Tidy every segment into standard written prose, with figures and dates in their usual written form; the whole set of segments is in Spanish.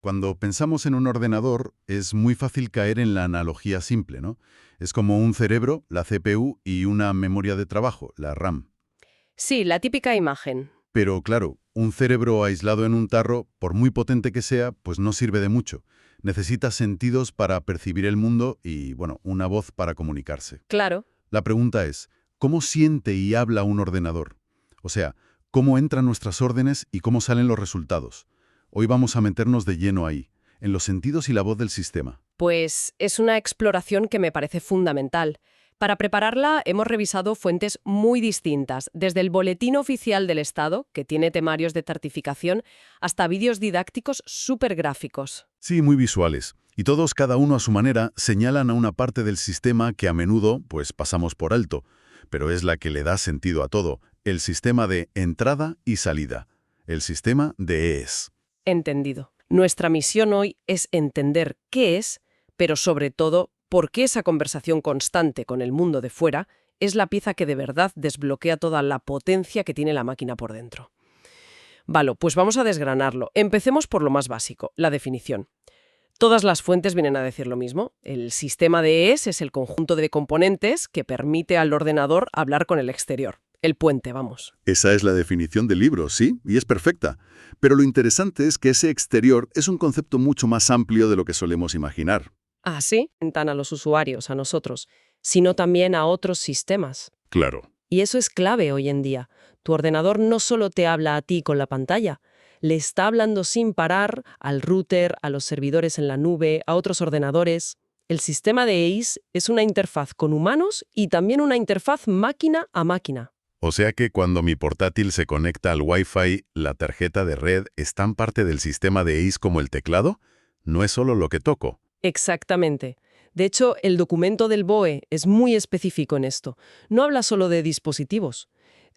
Cuando pensamos en un ordenador, es muy fácil caer en la analogía simple, ¿no? Es como un cerebro, la CPU, y una memoria de trabajo, la RAM. Sí, la típica imagen. Pero claro, un cerebro aislado en un tarro, por muy potente que sea, pues no sirve de mucho. Necesita sentidos para percibir el mundo y, bueno, una voz para comunicarse. Claro. La pregunta es, ¿cómo siente y habla un ordenador? O sea, ¿cómo entran nuestras órdenes y cómo salen los resultados? Hoy vamos a meternos de lleno ahí, en los sentidos y la voz del sistema. Pues es una exploración que me parece fundamental. Para prepararla hemos revisado fuentes muy distintas, desde el Boletín Oficial del Estado, que tiene temarios de certificación, hasta vídeos didácticos súper gráficos. Sí, muy visuales. Y todos, cada uno a su manera, señalan a una parte del sistema que a menudo, pues, pasamos por alto, pero es la que le da sentido a todo, el sistema de entrada y salida, el sistema de EES. Entendido. Nuestra misión hoy es entender qué es, pero sobre todo, por qué esa conversación constante con el mundo de fuera es la pieza que de verdad desbloquea toda la potencia que tiene la máquina por dentro. Vale, pues vamos a desgranarlo. Empecemos por lo más básico, la definición. Todas las fuentes vienen a decir lo mismo. El sistema de EES es el conjunto de componentes que permite al ordenador hablar con el exterior. El puente, vamos. Esa es la definición del libro, sí, y es perfecta. Pero lo interesante es que ese exterior es un concepto mucho más amplio de lo que solemos imaginar. Ah, sí, no tan a los usuarios, a nosotros, sino también a otros sistemas. Claro. Y eso es clave hoy en día. Tu ordenador no solo te habla a ti con la pantalla, le está hablando sin parar al router, a los servidores en la nube, a otros ordenadores. El sistema de EIS es una interfaz con humanos y también una interfaz máquina a máquina. O sea que cuando mi portátil se conecta al Wi-Fi, la tarjeta de red es tan parte del sistema de EIS como el teclado. No es solo lo que toco. Exactamente. De hecho, el documento del BOE es muy específico en esto. No habla solo de dispositivos.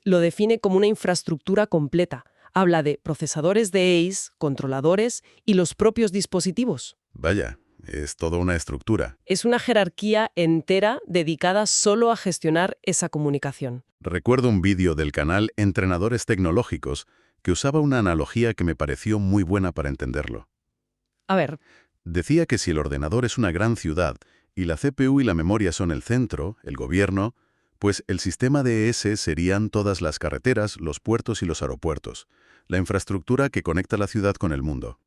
Lo define como una infraestructura completa. Habla de procesadores de EIS, controladores y los propios dispositivos. Vaya, es toda una estructura. Es una jerarquía entera dedicada solo a gestionar esa comunicación. Recuerdo un vídeo del canal Entrenadores Tecnológicos que usaba una analogía que me pareció muy buena para entenderlo. A ver, Decía que si el ordenador es una gran ciudad y la CPU y la memoria son el centro, el gobierno, pues el sistema de ES serían todas las carreteras, los puertos y los aeropuertos, la infraestructura que conecta la ciudad con el mundo.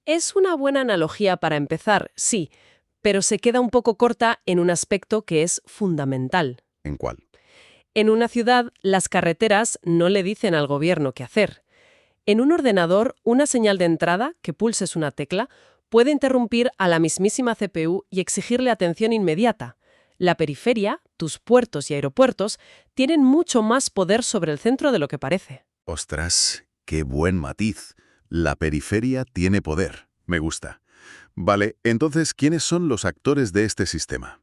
es una buena analogía para empezar, sí, pero se queda un poco corta en un aspecto que es fundamental. ¿En cuál? En una ciudad, las carreteras no le dicen al gobierno qué hacer. En un ordenador, una señal de entrada, que pulses una tecla, puede interrumpir a la mismísima CPU y exigirle atención inmediata. La periferia, tus puertos y aeropuertos, tienen mucho más poder sobre el centro de lo que parece. Ostras, qué buen matiz. La periferia tiene poder. Me gusta. Vale, entonces, ¿quiénes son los actores de este sistema?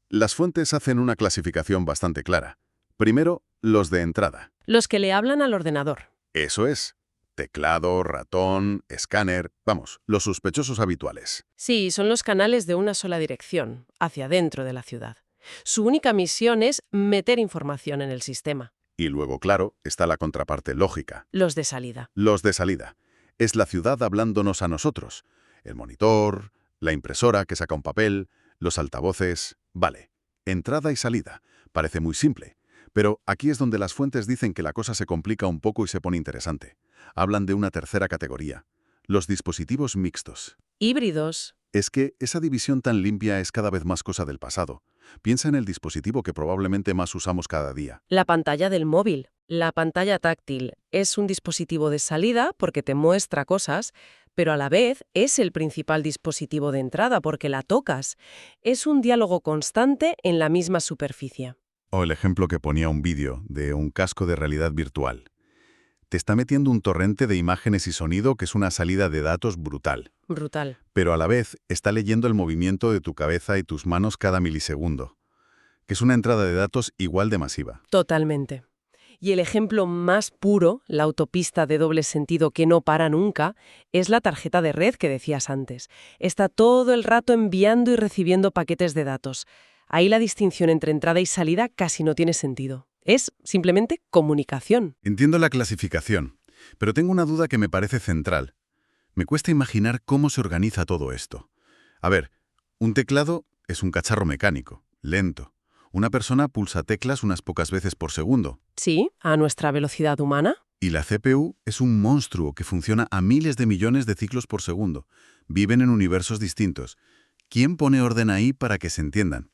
Las fuentes hacen una clasificación bastante clara. Primero, los de entrada. Los que le hablan al ordenador. Eso es. Teclado, ratón, escáner, vamos, los sospechosos habituales. Sí, son los canales de una sola dirección, hacia dentro de la ciudad. Su única misión es meter información en el sistema. Y luego, claro, está la contraparte lógica. Los de salida. Los de salida. Es la ciudad hablándonos a nosotros. El monitor, la impresora que saca un papel, los altavoces. Vale. Entrada y salida. Parece muy simple. Pero aquí es donde las fuentes dicen que la cosa se complica un poco y se pone interesante. Hablan de una tercera categoría. Los dispositivos mixtos. Híbridos. Es que esa división tan limpia es cada vez más cosa del pasado. Piensa en el dispositivo que probablemente más usamos cada día. La pantalla del móvil. La pantalla táctil es un dispositivo de salida porque te muestra cosas, pero a la vez es el principal dispositivo de entrada porque la tocas. Es un diálogo constante en la misma superficie. O el ejemplo que ponía un vídeo de un casco de realidad virtual. Te está metiendo un torrente de imágenes y sonido que es una salida de datos brutal. Brutal. Pero a la vez está leyendo el movimiento de tu cabeza y tus manos cada milisegundo, que es una entrada de datos igual de masiva. Totalmente. Y el ejemplo más puro, la autopista de doble sentido que no para nunca, es la tarjeta de red que decías antes. Está todo el rato enviando y recibiendo paquetes de datos. Ahí la distinción entre entrada y salida casi no tiene sentido. Es simplemente comunicación. Entiendo la clasificación, pero tengo una duda que me parece central. Me cuesta imaginar cómo se organiza todo esto. A ver, un teclado es un cacharro mecánico, lento. Una persona pulsa teclas unas pocas veces por segundo. Sí, a nuestra velocidad humana. Y la CPU es un monstruo que funciona a miles de millones de ciclos por segundo. Viven en universos distintos. ¿Quién pone orden ahí para que se entiendan?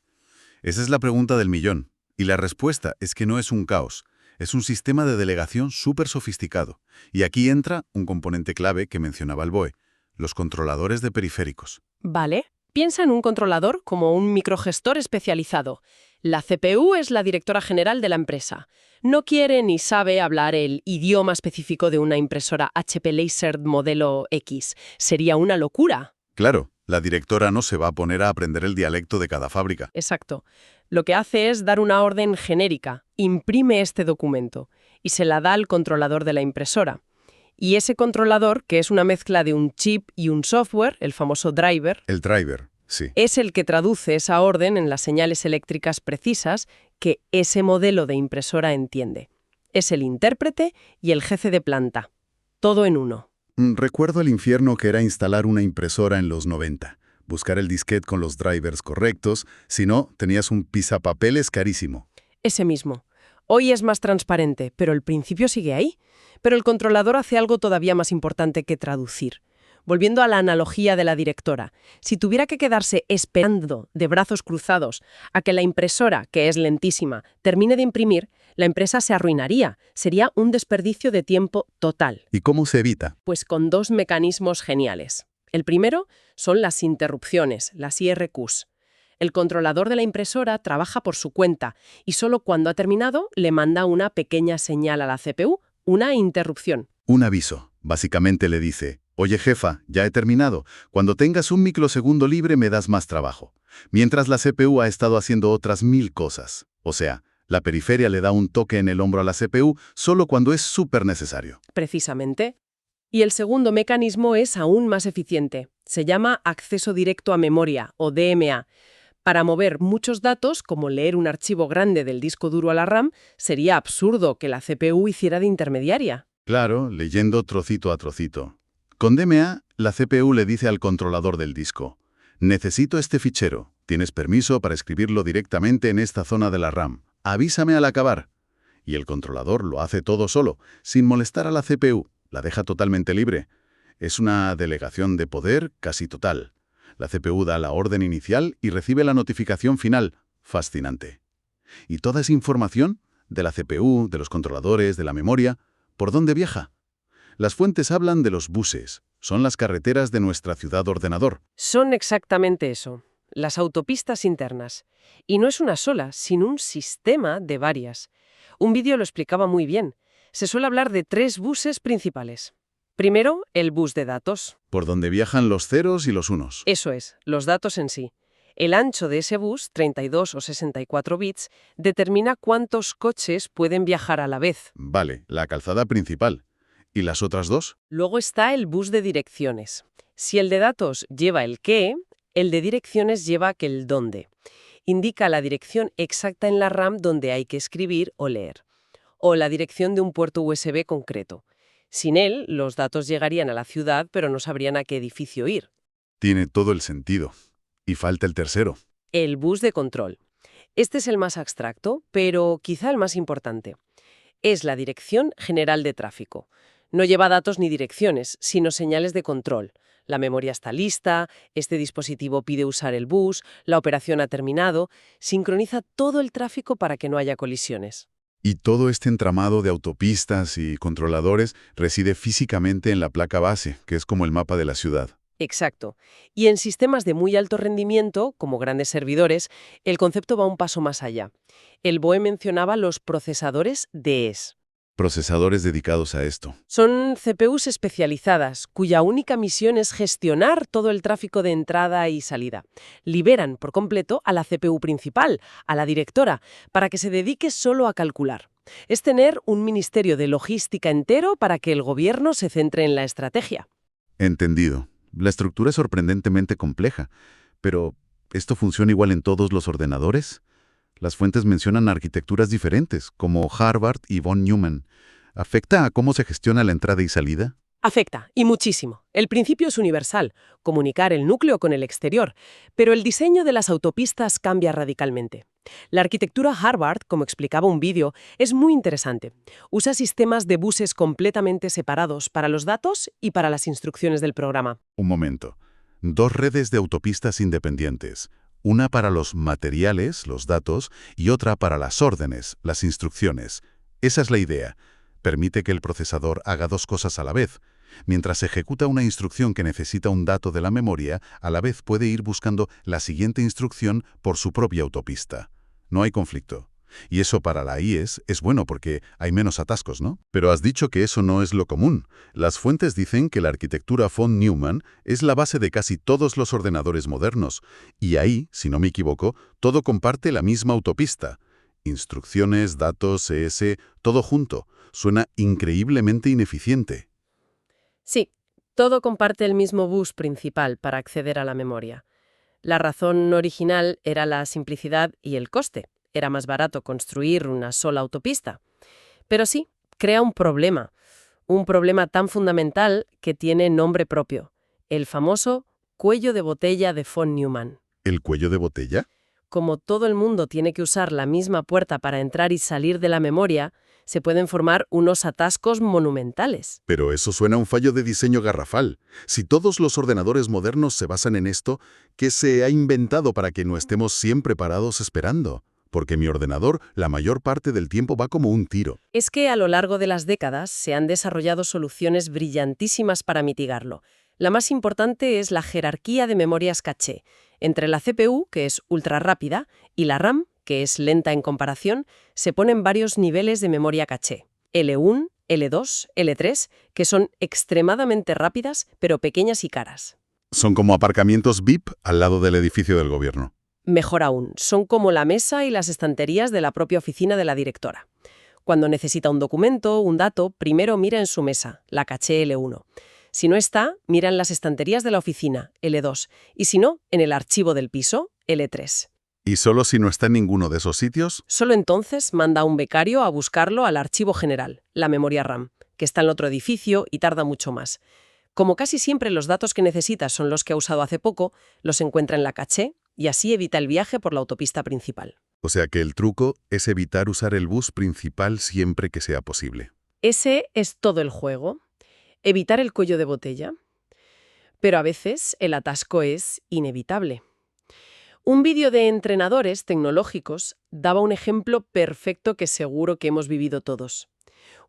Esa es la pregunta del millón. Y la respuesta es que no es un caos. Es un sistema de delegación súper sofisticado. Y aquí entra un componente clave que mencionaba el BOE, los controladores de periféricos. Vale. Piensa en un controlador como un microgestor especializado. La CPU es la directora general de la empresa. No quiere ni sabe hablar el idioma específico de una impresora HP Laser modelo X. Sería una locura. Claro, la directora no se va a poner a aprender el dialecto de cada fábrica. Exacto. Lo que hace es dar una orden genérica. Imprime este documento y se la da al controlador de la impresora. Y ese controlador, que es una mezcla de un chip y un software, el famoso driver, El driver, sí. es el que traduce esa orden en las señales eléctricas precisas que ese modelo de impresora entiende. Es el intérprete y el jefe de planta. Todo en uno. Recuerdo el infierno que era instalar una impresora en los 90. Buscar el disquete con los drivers correctos, si no, tenías un pisapapeles carísimo. Ese mismo. Hoy es más transparente, pero el principio sigue ahí. Pero el controlador hace algo todavía más importante que traducir. Volviendo a la analogía de la directora, si tuviera que quedarse esperando de brazos cruzados a que la impresora, que es lentísima, termine de imprimir, la empresa se arruinaría. Sería un desperdicio de tiempo total. ¿Y cómo se evita? Pues con dos mecanismos geniales. El primero son las interrupciones, las IRQs. El controlador de la impresora trabaja por su cuenta y solo cuando ha terminado le manda una pequeña señal a la CPU, una interrupción. Un aviso. Básicamente le dice, oye jefa, ya he terminado. Cuando tengas un microsegundo libre me das más trabajo. Mientras la CPU ha estado haciendo otras 1000 cosas. O sea, la periferia le da un toque en el hombro a la CPU solo cuando es súper necesario. Precisamente. Y el segundo mecanismo es aún más eficiente. Se llama acceso directo a memoria, o DMA. Para mover muchos datos, como leer un archivo grande del disco duro a la RAM, sería absurdo que la CPU hiciera de intermediaria. Claro, leyendo trocito a trocito. Con DMA, la CPU le dice al controlador del disco, necesito este fichero, tienes permiso para escribirlo directamente en esta zona de la RAM, avísame al acabar. Y el controlador lo hace todo solo, sin molestar a la CPU, la deja totalmente libre. Es una delegación de poder casi total. La CPU da la orden inicial y recibe la notificación final. Fascinante. Y toda esa información, de la CPU, de los controladores, de la memoria, ¿por dónde viaja? Las fuentes hablan de los buses. Son las carreteras de nuestra ciudad ordenador. Son exactamente eso, las autopistas internas. Y no es una sola, sino un sistema de varias. Un vídeo lo explicaba muy bien. Se suele hablar de 3 buses principales. Primero, el bus de datos. Por donde viajan los ceros y los unos. Eso es, los datos en sí. El ancho de ese bus, 32 o 64 bits, determina cuántos coches pueden viajar a la vez. Vale, la calzada principal. ¿Y las otras dos? Luego está el bus de direcciones. Si el de datos lleva el qué, el de direcciones lleva el dónde. Indica la dirección exacta en la RAM donde hay que escribir o leer. O la dirección de un puerto USB concreto. Sin él, los datos llegarían a la ciudad, pero no sabrían a qué edificio ir. Tiene todo el sentido. Y falta el tercero. El bus de control. Este es el más abstracto, pero quizá el más importante. Es la Dirección General de Tráfico. No lleva datos ni direcciones, sino señales de control. La memoria está lista, este dispositivo pide usar el bus, la operación ha terminado, sincroniza todo el tráfico para que no haya colisiones. Y todo este entramado de autopistas y controladores reside físicamente en la placa base, que es como el mapa de la ciudad. Exacto. Y en sistemas de muy alto rendimiento, como grandes servidores, el concepto va un paso más allá. El BOE mencionaba los procesadores DES. Procesadores dedicados a esto. Son CPUs especializadas, cuya única misión es gestionar todo el tráfico de entrada y salida. Liberan por completo a la CPU principal, a la directora, para que se dedique solo a calcular. Es tener un ministerio de logística entero para que el gobierno se centre en la estrategia. Entendido. La estructura es sorprendentemente compleja, pero ¿esto funciona igual en todos los ordenadores? Las fuentes mencionan arquitecturas diferentes, como Harvard y von Neumann. ¿Afecta a cómo se gestiona la entrada y salida? Afecta, y muchísimo. El principio es universal, comunicar el núcleo con el exterior, pero el diseño de las autopistas cambia radicalmente. La arquitectura Harvard, como explicaba un vídeo, es muy interesante. Usa sistemas de buses completamente separados para los datos y para las instrucciones del programa. Un momento. Dos redes de autopistas independientes. Una para los materiales, los datos, y otra para las órdenes, las instrucciones. Esa es la idea. Permite que el procesador haga dos cosas a la vez. Mientras ejecuta una instrucción que necesita un dato de la memoria, a la vez puede ir buscando la siguiente instrucción por su propia autopista. No hay conflicto. Y eso para la IES es bueno porque hay menos atascos, ¿no? Pero has dicho que eso no es lo común. Las fuentes dicen que la arquitectura von Neumann es la base de casi todos los ordenadores modernos. Y ahí, si no me equivoco, todo comparte la misma autopista. Instrucciones, datos, ES, todo junto. Suena increíblemente ineficiente. Sí, todo comparte el mismo bus principal para acceder a la memoria. La razón original era la simplicidad y el coste. Era más barato construir una sola autopista. Pero sí, crea un problema tan fundamental que tiene nombre propio, el famoso cuello de botella de von Neumann. ¿El cuello de botella? Como todo el mundo tiene que usar la misma puerta para entrar y salir de la memoria, se pueden formar unos atascos monumentales. Pero eso suena a un fallo de diseño garrafal. Si todos los ordenadores modernos se basan en esto, ¿qué se ha inventado para que no estemos siempre parados esperando? Porque mi ordenador la mayor parte del tiempo va como un tiro. Es que a lo largo de las décadas se han desarrollado soluciones brillantísimas para mitigarlo. La más importante es la jerarquía de memorias caché. Entre la CPU, que es ultra rápida, y la RAM, que es lenta en comparación, se ponen varios niveles de memoria caché. L1, L2, L3, que son extremadamente rápidas, pero pequeñas y caras. Son como aparcamientos VIP al lado del edificio del gobierno. Mejor aún, son como la mesa y las estanterías de la propia oficina de la directora. Cuando necesita un documento, un dato, primero mira en su mesa, la caché L1. Si no está, mira en las estanterías de la oficina, L2, y si no, en el archivo del piso, L3. ¿Y solo si no está en ninguno de esos sitios? Solo entonces manda a un becario a buscarlo al archivo general, la memoria RAM, que está en otro edificio y tarda mucho más. Como casi siempre los datos que necesita son los que ha usado hace poco, los encuentra en la caché y así evita el viaje por la autopista principal. O sea que el truco es evitar usar el bus principal siempre que sea posible. Ese es todo el juego. Evitar el cuello de botella. Pero a veces el atasco es inevitable. Un vídeo de entrenadores tecnológicos daba un ejemplo perfecto que seguro que hemos vivido todos.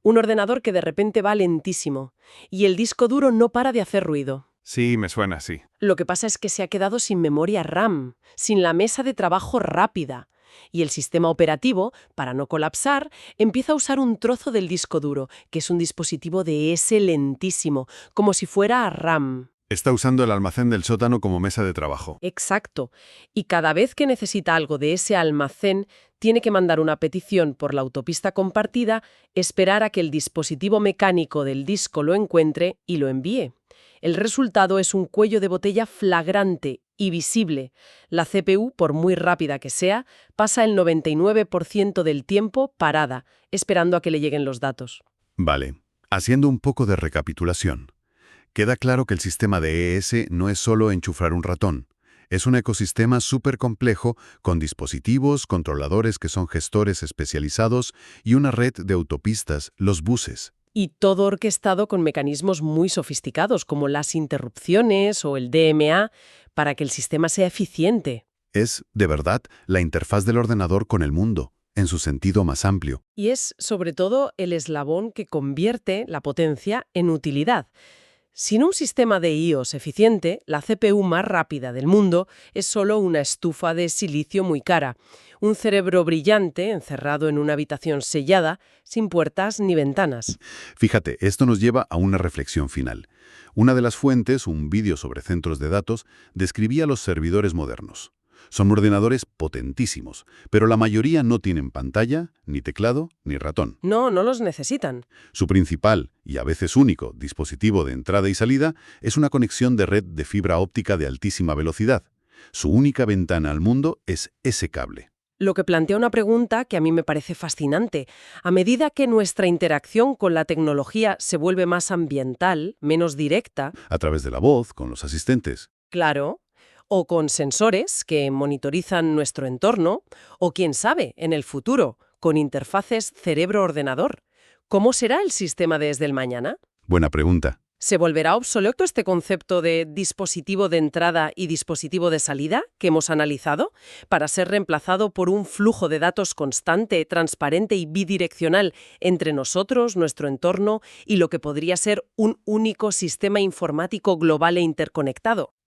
Un ordenador que de repente va lentísimo y el disco duro no para de hacer ruido. Sí, me suena así. Lo que pasa es que se ha quedado sin memoria RAM, sin la mesa de trabajo rápida. Y el sistema operativo, para no colapsar, empieza a usar un trozo del disco duro, que es un dispositivo de ese lentísimo, como si fuera RAM. Está usando el almacén del sótano como mesa de trabajo. Exacto. Y cada vez que necesita algo de ese almacén, tiene que mandar una petición por la autopista compartida, esperar a que el dispositivo mecánico del disco lo encuentre y lo envíe. El resultado es un cuello de botella flagrante y visible. La CPU, por muy rápida que sea, pasa el 99% del tiempo parada, esperando a que le lleguen los datos. Vale, haciendo un poco de recapitulación. Queda claro que el sistema de ES no es solo enchufar un ratón. Es un ecosistema súper complejo con dispositivos, controladores que son gestores especializados y una red de autopistas, los buses. Y todo orquestado con mecanismos muy sofisticados como las interrupciones o el DMA para que el sistema sea eficiente. Es, de verdad, la interfaz del ordenador con el mundo, en su sentido más amplio. Y es, sobre todo, el eslabón que convierte la potencia en utilidad. Sin un sistema de IOS eficiente, la CPU más rápida del mundo es solo una estufa de silicio muy cara, un cerebro brillante encerrado en una habitación sellada, sin puertas ni ventanas. Fíjate, esto nos lleva a una reflexión final. Una de las fuentes, un vídeo sobre centros de datos, describía los servidores modernos. Son ordenadores potentísimos, pero la mayoría no tienen pantalla, ni teclado, ni ratón. No los necesitan. Su principal, y a veces único, dispositivo de entrada y salida es una conexión de red de fibra óptica de altísima velocidad. Su única ventana al mundo es ese cable. lo que plantea una pregunta que a mí me parece fascinante. A medida que nuestra interacción con la tecnología se vuelve más ambiental, menos directa, A través de la voz, con los asistentes. claro, o con sensores que monitorizan nuestro entorno, o quién sabe, en el futuro, con interfaces cerebro-ordenador. ¿Cómo será el sistema desde el mañana? Buena pregunta. ¿Se volverá obsoleto este concepto de dispositivo de entrada y dispositivo de salida que hemos analizado para ser reemplazado por un flujo de datos constante, transparente y bidireccional entre nosotros, nuestro entorno y lo que podría ser un único sistema informático global e interconectado?